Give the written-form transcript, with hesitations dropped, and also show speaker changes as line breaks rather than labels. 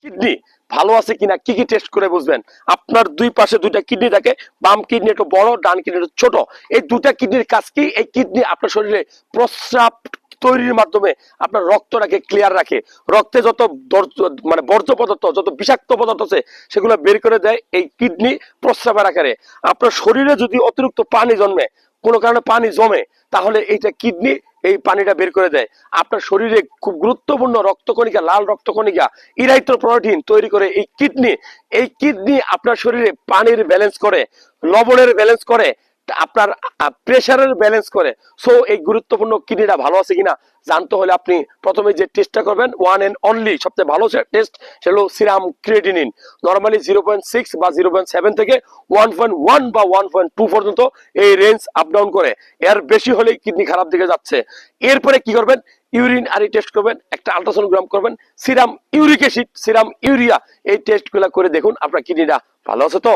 Kidney ভালো আছে কিনা কি কি টেস্ট করে বুঝবেন? আপনার দুই পাশে দুইটা কিডনি থাকে, বাম কিডনি একটু বড়, ডান কিডনি একটু ছোট। এই দুটা কিডনির কাজ কি? এই কিডনি আপনার শরীরে প্রস্রাব তৈরির মাধ্যমে আপনার রক্তটাকে ক্লিয়ার রাখে। রক্তে যত মানে বর্জ্য পদার্থ, যত বিষাক্ত পদার্থ আছে সেগুলো বের করে দেয় এই কিডনি প্রস্রাবের আকারে। আপনার শরীরে যদি অতিরিক্ত পানি জন্মে, কোনো কারণে পানি জমে, তাহলে এইটা কিডনি এই পানিটা বের করে দেয়। আপনার শরীরে খুব গুরুত্বপূর্ণ রক্তকণিকা, লাল রক্তকণিকা, ইরাইথ্রোপয়েটিন তৈরি করে এই কিডনি। এই কিডনি আপনার শরীরে পানির ব্যালেন্স করে, লবণের ব্যালেন্স করে, আপনার প্রেসারের ব্যালেন্স করে। সো এই গুরুত্বপূর্ণ কিডনিটা ভালো আছে কিনা জানতে হলে আপনি প্রথমে যে টেস্টটা করবেন, ওয়ান এন্ড অনলি সবচেয়ে ভালো টেস্ট, সেটা হলো সিরাম ক্রিয়েটিনিন। নরমালি 0.6 বা 0.7 থেকে 1.1 বা 1.2 পর্যন্ত এই রেঞ্জ আপ ডাউন করে। এর বেশি হলেই কিডনি খারাপ দিকে যাচ্ছে। এরপরে কি করবেন? ইউরিন আরি টেস্ট করবেন, একটা আলট্রাসোনোগ্রাম করবেন, serum uric acid, serum urea, এই টেস্টগুলো করে দেখুন আপনার কিডনিটা ভালো আছে তো।